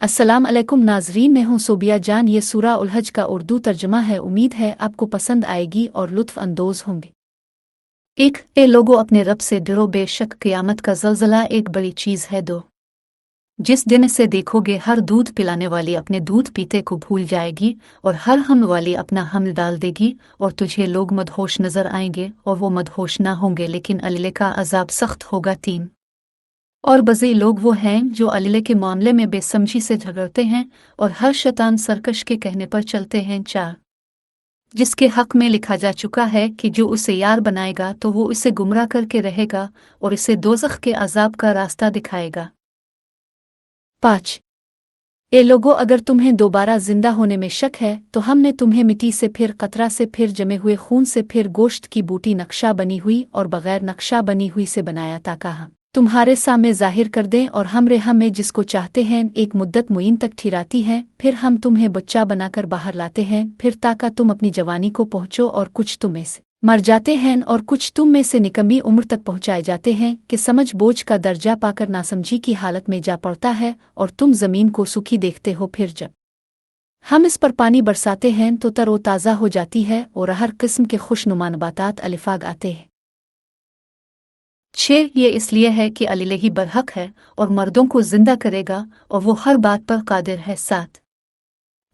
अस्सलाम अलैकुम नाजरीन, मैं हूं सोबिया जान। ये सूरा उल हज का उर्दू तर्जमा है। उम्मीद है आपको पसंद आएगी और लुत्फ अंदोज होंगे। ए लोगों, अपने रब से डरो, बेशक क़यामत का ज़लज़ला एक बड़ी चीज़ है। जिस दिन इसे देखोगे, हर दूध पिलाने वाली अपने दूध पीते को भूल जाएगी और हर हमल वाली अपना हमल डाल देगी, और तुझे लोग मदहोश नजर आएंगे और वो मदहोश ना होंगे, लेकिन अल्ले का अजाब सख्त होगा। 3 और बज़े लोग वो हैं जो अल्ले के मामले में बेसमझी से झगड़ते हैं और हर शैतान सरकश के कहने पर चलते हैं। 4 जिसके हक में लिखा जा चुका है कि जो उसे यार बनाएगा तो वो इसे गुमराह करके रहेगा और इसे दोज़ख के अजाब का रास्ता दिखाएगा। 5 ए लोगों, अगर तुम्हें दोबारा जिंदा होने में शक है तो हमने तुम्हें मिट्टी से, फिर कतरा से, फिर जमे हुए खून से, फिर गोश्त की बूटी नक्शा बनी हुई और बगैर नक्शा बनी हुई से बनाया, ताकि हम तुम्हारे सामने जाहिर कर दें और हमें जिसको चाहते हैं एक मुद्दत मुय्यन तक ठहराती हैं। फिर हम तुम्हें बच्चा बनाकर बाहर लाते हैं, फिर ताकि तुम अपनी जवानी को पहुँचो, और कुछ तुम में से मर जाते हैं और कुछ तुम में से निकम्मी उम्र तक पहुँचाए जाते हैं कि समझ बोझ का दर्जा पाकर नासमझी की हालत में जा पड़ता है और तुम ज़मीन को सूखी देखते हो। फिर जब हम इस पर पानी बरसाते हैं तो तरोताज़ा हो जाती है और हर किस्म के खुशनुमा नबातात अलिफाग आते हैं। 6 ये इसलिए है कि अल्लाह ही बरहक है और मर्दों को जिंदा करेगा और वो हर बात पर कादिर है। 7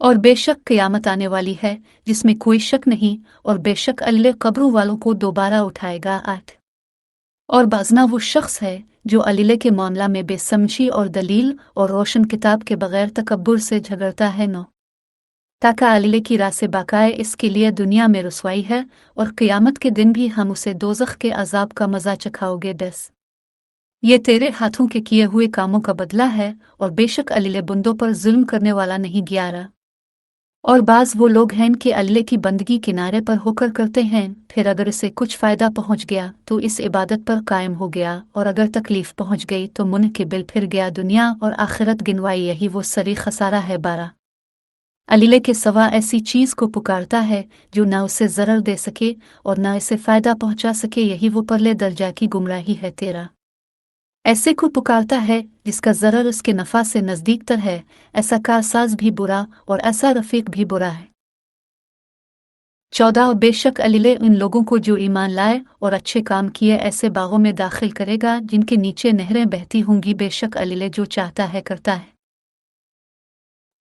और बेशक क़यामत आने वाली है जिसमें कोई शक नहीं, और बेशक अल्लाह कब्रों वालों को दोबारा उठाएगा। 8 और बाजना वो शख्स है जो अल्लाह के मामला में बेसमझी और दलील और रोशन किताब के बगैर तकब्बुर से झगड़ता है। 9 ताकि अल्लाह की राह से बाकाए इसके लिए दुनिया में रुसवाई है और क़यामत के दिन भी हम उसे दोज़ख के अजाब का मज़ा चखाओगे। 10 ये तेरे हाथों के किए हुए कामों का बदला है और बेशक अल्लाह बंदों पर जुल्म करने वाला नहीं। 11 और बाज़ वो लोग हैं कि अल्लाह की बंदगी किनारे पर होकर करते हैं, फिर अगर इसे कुछ फ़ायदा पहुँच गया तो इस इबादत पर कायम हो गया, और अगर तकलीफ़ पहुँच गई तो मुनक़िबिल फिर गया दुनिया और आखिरत गिनवाई, यही वो सरी खसारा है। 12 अल्लाह के सवा ऐसी चीज़ को पुकारता है जो ना उसे ज़रर दे सके और ना इसे फ़ायदा पहुँचा सके, यही वो परले दर्जा की गुमराही है। 13 ऐसे को पुकारता है जिसका ज़रर उसके नफ़ा से नज़दीक तर है, ऐसा कारसाज भी बुरा और ऐसा रफ़ीक भी बुरा है। 14 बेशक अल्लाह उन लोगों को जो ईमान लाए और अच्छे काम किए ऐसे बागों में दाखिल करेगा जिनके नीचे नहरें बहती होंगी, बेशक अल्लाह जो चाहता है करता है।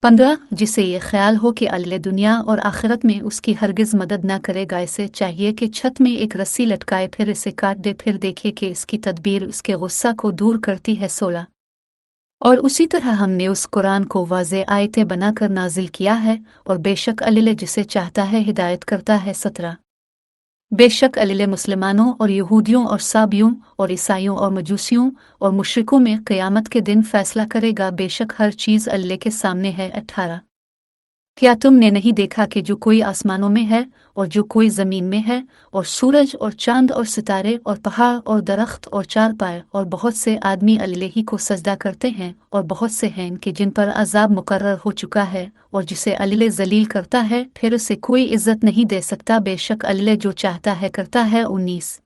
15 जिसे ये ख्याल हो कि अल्लाह दुनिया और आखिरत में उसकी हरगिज़ मदद न करेगा, इसे चाहिए कि छत में एक रस्सी लटकाए, फिर इसे काट दे, फिर देखे कि इसकी तदबीर उसके गुस्सा को दूर करती है। 16 और उसी तरह हमने उस कुरान को वाज़े आयतें बनाकर नाजिल किया है, और बेशक अल्लाह जिसे चाहता है हिदायत करता है। 17 बेशक अल्लाह मुसलमानों और यहूदियों और साबियों और ईसाइयों और मजूसियों और मुशरिकों में क़यामत के दिन फैसला करेगा, बेशक हर चीज़ अल्लाह के सामने है। 18 क्या तुमने नहीं देखा कि जो कोई आसमानों में है और जो कोई ज़मीन में है, और सूरज और चांद और सितारे और पहाड़ और दरख्त और चारपाए और बहुत से आदमी अल्लाह ही को सजदा करते हैं, और बहुत से हैं कि जिन पर अजाब मुकर्रर हो चुका है, और जिसे अल्लाह जलील करता है फिर उसे कोई इज्जत नहीं दे सकता, बेशक अल्लाह जो चाहता है करता है। 19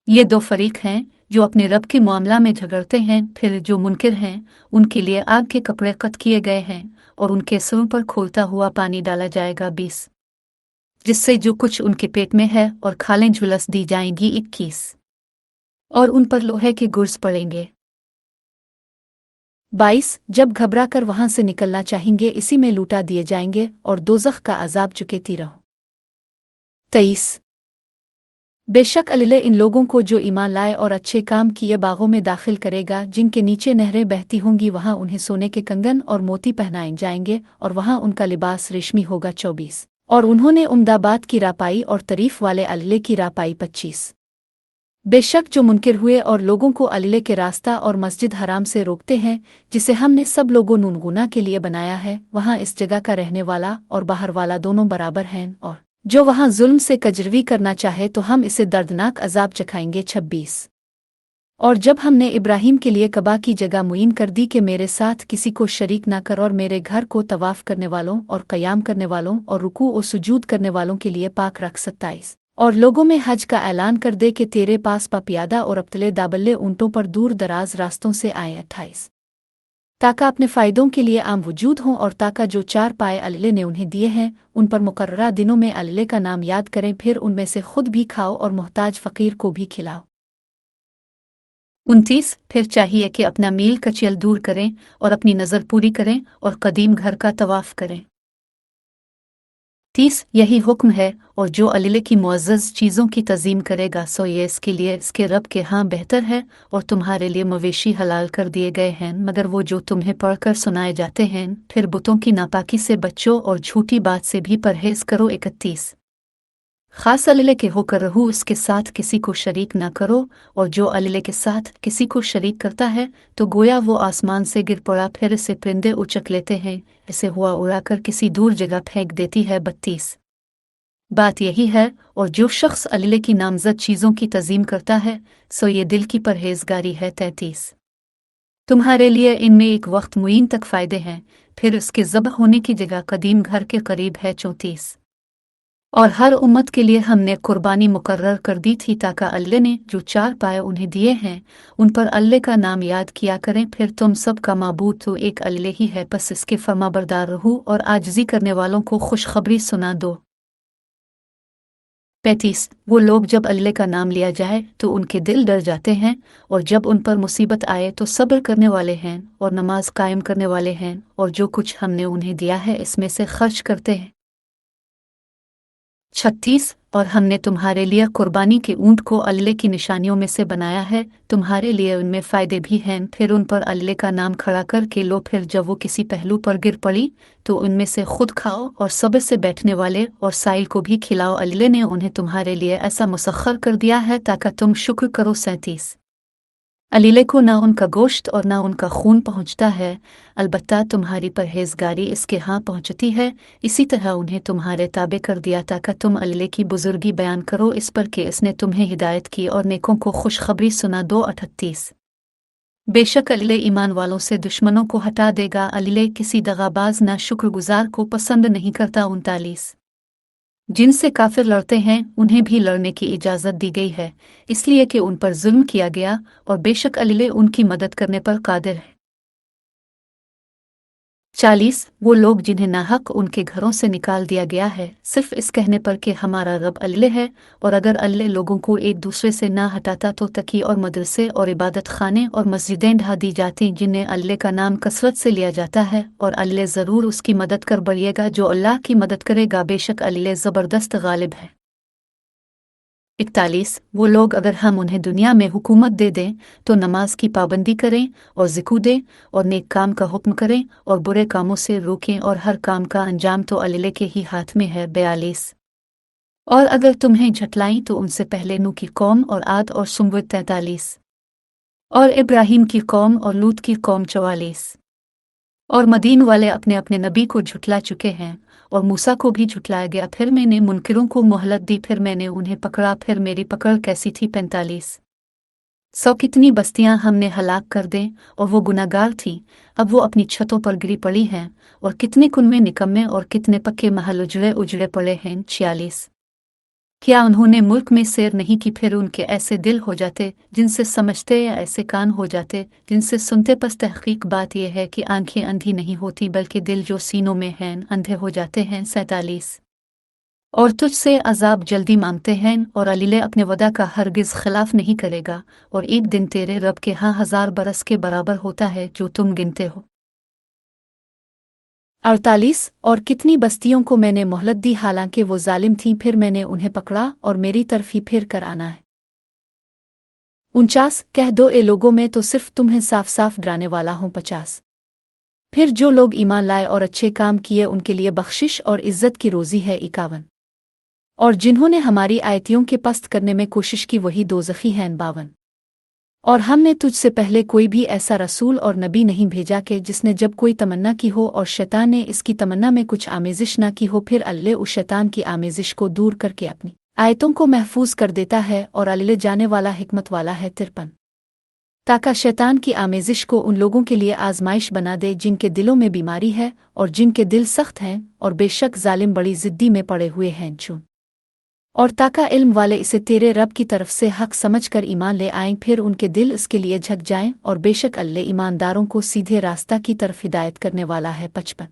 ये 2 फरीक हैं जो अपने रब के मामला में झगड़ते हैं, फिर जो मुनकिर हैं उनके लिए आग के कपड़े कत किए गए हैं और उनके सिरों पर खोलता हुआ पानी डाला जाएगा। 20 जिससे जो कुछ उनके पेट में है और खालें झुलस दी जाएंगी। 21 और उन पर लोहे के गुर्ज पड़ेंगे। 22 जब घबरा कर वहां से निकलना चाहेंगे इसी में लूटा दिए जाएंगे और दोज़ख का अजाब चुकेती रहो। 23 बेशक अल्लाह इन लोगों को जो ईमान लाए और अच्छे काम किए बागों में दाखिल करेगा जिनके नीचे नहरें बहती होंगी, वहां उन्हें सोने के कंगन और मोती पहनाए जाएंगे और वहां उनका लिबास रेशमी होगा। 24 और उन्होंने उम्दा बात की राह पाई और तारीफ वाले अल्लाह की राह पाई। 25 बेशक जो मुनकिर हुए और लोगों को अल्लाह के रास्ता और मस्जिद हराम से रोकते हैं जिसे हमने सब लोगों नूनगुना के लिए बनाया है, वहां इस जगह का रहने वाला और बाहर वाला दोनों बराबर हैं, और जो वहां जुल्म से कजरवी करना चाहे तो हम इसे दर्दनाक अजाब चखाएंगे। 26 और जब हमने इब्राहिम के लिए कबा की जगह मुय्यन कर दी कि मेरे साथ किसी को शरीक ना कर, और मेरे घर को तवाफ करने वालों और क़याम करने वालों और रुकू और सुजूद करने वालों के लिए पाक रख। 27 और लोगों में हज का ऐलान कर दे कि तेरे पास पापियादा और अब्तले दाबल्ले ऊँटों पर दूर दराज रास्तों से आए। 28 ताका अपने फ़ायदों के लिए आम वजूद हों और ताका जो चार पाए अल्ले ने उन्हें दिए हैं उन पर मुकर्ररा दिनों में अल्ले का नाम याद करें, फिर उनमें से खुद भी खाओ और मोहताज फ़कीर को भी खिलाओ। 29 फिर चाहिए कि अपना मील कचयल दूर करें और अपनी नज़र पूरी करें और कदीम घर का तवाफ़ करें। 30 यही हुक्म है, और जो अल्ले की मुअज़्ज़ज़ चीज़ों की तज़ीम करेगा सो ये इसके लिए इसके रब के हाँ बेहतर है, और तुम्हारे लिए मवेशी हलाल कर दिए गए हैं मगर वो जो तुम्हें पढ़कर सुनाए जाते हैं। फिर बुतों की नापाकी से बच्चों और झूठी बात से भी परहेज़ करो। 31 खास अल्ले के होकर रहू इसके साथ किसी को शरीक न करो, और जो अल्ले के साथ किसी को शरीक करता है तो गोया वो आसमान से गिर पड़ा, फिर इसे परिंदे उचक लेते हैं, इसे हुआ उड़ाकर किसी दूर जगह फेंक देती है। 32 बात यही है, और जो शख्स अल्ले की नामज़द चीज़ों की तज़ीम करता है सो ये दिल की परहेज़गारी है। 33 तुम्हारे लिए इनमें एक वक्त मुय्यन तक फ़ायदे हैं, फिर उसके ज़ब्ह होने की जगह कदीम घर के करीब है। 34 और हर उम्मत के लिए हमने कुर्बानी मुकर्रर कर दी थी ताकि अल्ले ने जो चार पाए उन्हें दिए हैं उन पर अल्ले का नाम याद किया करें। फिर तुम सब का माबूद तो एक अल्ले ही है, बस इसके फरमाबरदार रहो और आजिज़ी करने वालों को खुशखबरी सुना दो। 35 वो लोग जब अल्ले का नाम लिया जाए तो उनके दिल डर जाते हैं, और जब उन पर मुसीबत आए तो सब्र करने वाले हैं और नमाज कायम करने वाले हैं, और जो कुछ हमने उन्हें दिया है इसमें से खर्च करते हैं। 36 और हमने तुम्हारे लिए कुर्बानी के ऊंट को अल्ले की निशानियों में से बनाया है, तुम्हारे लिए उनमें फ़ायदे भी हैं। फिर उन पर अल्ले का नाम खड़ा करके लो, फिर जब वो किसी पहलू पर गिर पड़ी तो उनमें से खुद खाओ और सब्र से बैठने वाले और साइल को भी खिलाओ। अल्ले ने उन्हें तुम्हारे लिए ऐसा मुसख्खर कर दिया है ताकि तुम शुक्र करो। 37 अलीले को ना उनका गोश्त और ना उनका खून पहुँचता है, अलबत्ता तुम्हारी परहेजगारी इसके हाँ पहुँचती है। इसी तरह उन्हें तुम्हारे ताबे कर दिया ताकि तुम अलीले की बुजुर्गी बयान करो इस पर कि इसने तुम्हें हिदायत की और नेकों को खुशखबरी सुना दो। 38 बेशक अलीले ईमान वालों से दुश्मनों को हटा देगा, अलीले किसी दगाबाज ना शुक्रगुजार को पसंद नहीं करता। 39 जिनसे काफिर लड़ते हैं उन्हें भी लड़ने की इजाज़त दी गई है, इसलिए कि उन पर जुल्म किया गया, और बेशक अल्ले उनकी मदद करने पर कादिर है। 40 वो लोग जिन्हें नाहक उनके घरों से निकाल दिया गया है सिर्फ इस कहने पर कि हमारा रब अल्ले है, और अगर अल्ले लोगों को एक दूसरे से ना हटाता तो तकी और मदरसे और इबादत खाने और मस्जिदें ढा दी जाती जिन्हें अल्ले का नाम कसरत से लिया जाता है, और अल्ले ज़रूर उसकी मदद कर बढ़िएगा जो अल्लाह की मदद करेगा, बेशक अल्ले ज़बरदस्त गालिब है। 41 वो लोग अगर हम उन्हें दुनिया में हुकूमत दे दें तो नमाज की पाबंदी करें और ज़िक्र दें और नेक काम का हुक्म करें और बुरे कामों से रोकें, और हर काम का अंजाम तो अल्ले के ही हाथ में है। 42 और अगर तुम्हें झटलाएं तो उनसे पहले नूह की कौम और आद और सुम्बुद 43 और इब्राहीम की कौम और लूत की कौम 44 और मदीन वाले अपने अपने नबी को झुटला चुके हैं, और मूसा को भी झुटलाया गया, फिर मैंने मुनकिरों को मोहलत दी, फिर मैंने उन्हें पकड़ा, फिर मेरी पकड़ कैसी थी। 45 सौ कितनी बस्तियां हमने हलाक कर दें और वो गुनाहगार थीं, अब वो अपनी छतों पर गिरी पड़ी हैं, और कितने कुनवे निकम्मे और कितने पक्के महल उजड़े उजड़े पड़े हैं। 46 क्या उन्होंने मुल्क में सैर नहीं की, फिर उनके ऐसे दिल हो जाते जिनसे समझते, या ऐसे कान हो जाते जिनसे सुनते, बस तहकीक बात यह है कि आंखें अंधी नहीं होती बल्कि दिल जो सीनों में हैं अंधे हो जाते हैं। 47 और तुझसे अजाब जल्दी मांगते हैं, और अलीले अपने वदा का हरगिज़ खिलाफ नहीं करेगा, और एक दिन तेरे रब के हाँ 1000 बरस के बराबर होता है जो तुम गिनते हो। 48 और कितनी बस्तियों को मैंने मोहलत दी हालांकि वो जालिम थीं, फिर मैंने उन्हें पकड़ा और मेरी तरफ ही फिर कर आना है। 49 कह दो ए लोगों में तो सिर्फ तुम्हें साफ साफ डराने वाला हूँ। 50 फिर जो लोग ईमान लाए और अच्छे काम किए उनके लिए बख्शिश और इज्जत की रोज़ी है। 51 और जिन्होंने हमारी आयतियों के पस्त करने में कोशिश की वही दोज़खी हैं। 52 और हमने तुझसे पहले कोई भी ऐसा रसूल और नबी नहीं भेजा कि जिसने जब कोई तमन्ना की हो और शैतान ने इसकी तमन्ना में कुछ आमेजिश ना की हो, फिर अल्लाह उस शैतान की आमेजिश को दूर करके अपनी आयतों को महफूज कर देता है, और अल्लाह जाने वाला हिकमत वाला है। 53 ताकि शैतान की आमेजिश को उन लोगों के लिए आजमाइश बना दे जिनके दिलों में बीमारी है और जिनके दिल सख्त हैं, और बेशक जालिम बड़ी जिद्दी में पड़े हुए हैं। जून और ताका इल्म वाले इसे तेरे रब की तरफ से हक समझकर ईमान ले आएं, फिर उनके दिल इसके लिए झक जाएं, और बेशक अल्लाह ईमानदारों को सीधे रास्ता की तरफ हिदायत करने वाला है। 55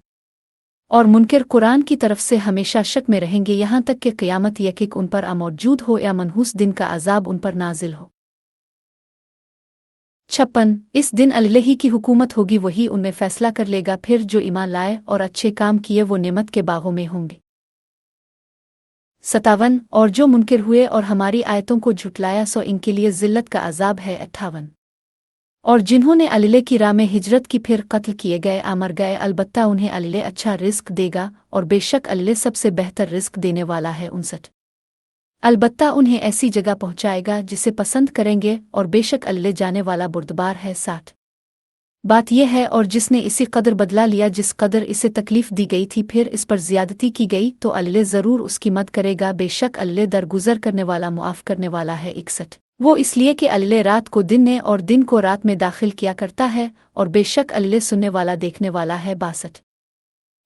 और मुनकर कुरान की तरफ से हमेशा शक में रहेंगे यहाँ तक कि क़यामत यकीक उन पर मौजूद हो या मनहूस दिन का अजाब उन पर नाजिल हो। 56 इस दिन अल्लाह ही की हुकूमत होगी, वही उनमें फैसला कर लेगा, फिर जो ईमान लाए और अच्छे काम किए वो नेमत के बागों में होंगे। 57 और जो मुनकिर हुए और हमारी आयतों को झुटलाया सो इनके लिए ज़िल्लत का अजाब है। 58 और जिन्होंने अल्लाह की राह में हिजरत की फिर कत्ल किए गए मर गए, अलबत्ता उन्हें अल्लाह अच्छा रिस्क देगा और बेशक अल्लाह सबसे बेहतर रिस्क देने वाला है। 59 अलबत्ता उन्हें ऐसी जगह पहुंचाएगा जिसे पसंद करेंगे और बेशक अल्लाह जाने वाला बुर्दबार है। 60 बात यह है और जिसने इसी कदर बदला लिया जिस कदर इसे तकलीफ दी गई थी फिर इस पर ज्यादती की गई तो अल्लाह ज़रूर उसकी मदद करेगा, बेशक अल्लाह दरगुजर करने वाला मुआफ़ करने वाला है। 61 वो इसलिए कि अल्लाह रात को दिन में और दिन को रात में दाखिल किया करता है और बेशक अल्लाह सुनने वाला देखने वाला है। 62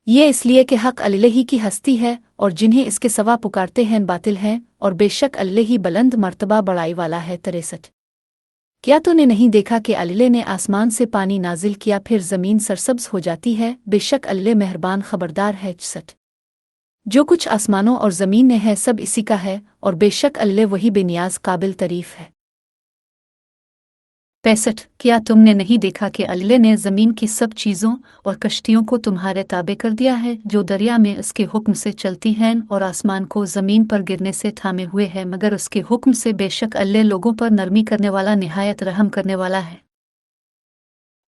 ये इसलिए कि हक अल्लाह ही की हस्ती है और जिन्हें इसके सवा पुकारते हैं बातिल हैं, और बेशक अल्लाह ही बुलंद मर्तबा बढ़ाई वाला है। 63 क्या तूने नहीं देखा कि अल्लाह ने आसमान से पानी नाजिल किया फिर ज़मीन सरसब्ज हो जाती है, बेशक अल्लाह मेहरबान खबरदार है। 64 जो कुछ आसमानों और ज़मीन में है सब इसी का है और बेशक अल्लाह वही बेनियाज काबिल तारीफ है। 65 क्या तुमने नहीं देखा कि अल्लाह ने ज़मीन की सब चीज़ों और कश्तियों को तुम्हारे ताबे कर दिया है, जो दरिया में उसके हुक्म से चलती हैं, और आसमान को ज़मीन पर गिरने से थामे हुए है मगर उसके हुक्म से, बेशक अल्लाह लोगों पर नरमी करने वाला निहायत रहम करने वाला है।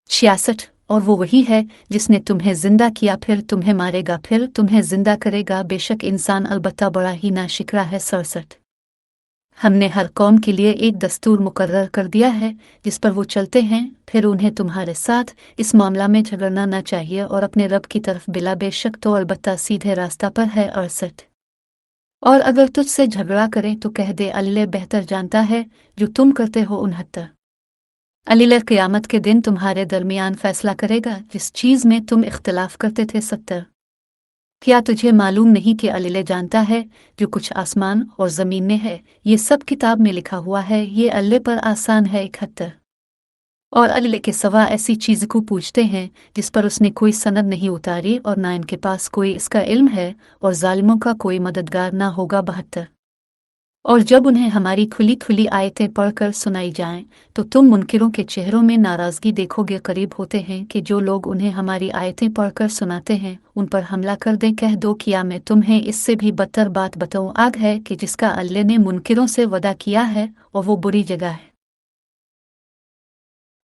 66 और वो वही है जिसने तुम्हें जिंदा किया फिर तुम्हें मारेगा फिर तुम्हें जिंदा करेगा, बेशक इंसान अलबत्ता बड़ा ही नाशिकरा है। 67 हमने हर कौम के लिए एक दस्तूर मुकर्रर कर दिया है जिस पर वो चलते हैं, फिर उन्हें तुम्हारे साथ इस मामला में झगड़ना न चाहिए और अपने रब की तरफ बिला, बेशक तो अलबत्ता सीधे रास्ता पर है। 68 और अगर तुझसे झगड़ा करें तो कह दे अल्लाह बेहतर जानता है जो तुम करते हो। 69 अल्लाह क़यामत के दिन तुम्हारे दरमियान फैसला करेगा जिस चीज़ में तुम इख्तिलाफ करते थे। 70 क्या तुझे मालूम नहीं कि अल्लाह जानता है जो कुछ आसमान और ज़मीन में है, ये सब किताब में लिखा हुआ है, ये अल्लाह पर आसान है। 71 और अल्लाह के सवा ऐसी चीज़ को पूछते हैं जिस पर उसने कोई सनद नहीं उतारी और ना इनके पास कोई इसका इल्म है, और जालिमों का कोई मददगार ना होगा। 72 और जब उन्हें हमारी खुली खुली आयतें पढ़कर सुनाई जाएं तो तुम मुनकिरों के चेहरों में नाराज़गी देखोगे। करीब होते हैं कि जो लोग उन्हें हमारी आयतें पढ़कर सुनाते हैं उन पर हमला कर दें। कह दो किया मैं तुम्हें इससे भी बदतर बात बताऊं, आग है कि जिसका अल्लाह ने मुनकिरों से वदा किया है और वो बुरी जगह है।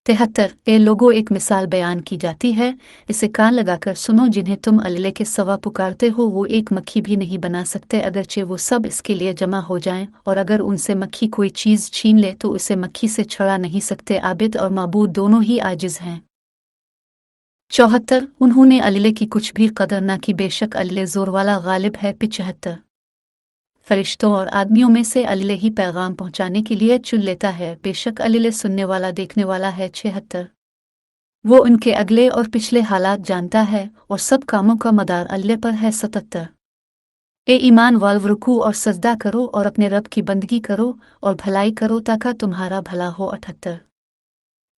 73 ए लोगों एक मिसाल बयान की जाती है, इसे कान लगाकर सुनो, जिन्हें तुम अल्लाह के सवा पुकारते हो वो एक मक्खी भी नहीं बना सकते अगरचे वो सब इसके लिए जमा हो जाएं, और अगर उनसे मक्खी कोई चीज़ छीन ले तो उसे मक्खी से छुड़ा नहीं सकते। आबिद और माबूद दोनों ही आजिज़ हैं। 74 उन्होंने अल्लाह की कुछ भी कदर न की, बेशक अल्लाह ज़ोर वाला गालिब है। 75 फरिश्तों और आदमियों में से अल्लाह ही पैगाम पहुंचाने के लिए चुन लेता है, बेशक अल्लाह सुनने वाला देखने वाला है। 76 वो उनके अगले और पिछले हालात जानता है और सब कामों का मदार अल्लाह पर है। 77 ए ईमान वालों रुकू और सजदा करो और अपने रब की बंदगी करो और भलाई करो ताकि तुम्हारा भला हो। 78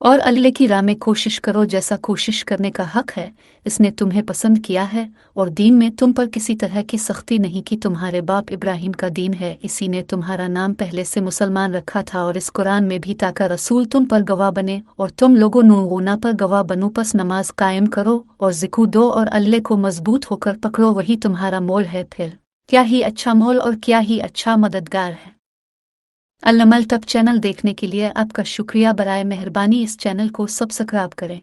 और अल्लाह की राह में कोशिश करो जैसा कोशिश करने का हक है, इसने तुम्हें पसंद किया है और दीन में तुम पर किसी तरह की सख्ती नहीं की, तुम्हारे बाप इब्राहिम का दीन है, इसी ने तुम्हारा नाम पहले से मुसलमान रखा था, और इस कुरान में भी ताकि रसूल तुम पर गवाह बने और तुम लोगों नूगुना पर गवाह बनो। पस नमाज कायम करो और ज़िक्र दो और अल्लाह को मजबूत होकर पकड़ो, वही तुम्हारा मोल है, फिर क्या ही अच्छा मोल और क्या ही अच्छा मददगार है। अल-अमल तब चैनल देखने के लिए आपका शुक्रिया, बराए मेहरबानी इस चैनल को सब्सक्राइब करें।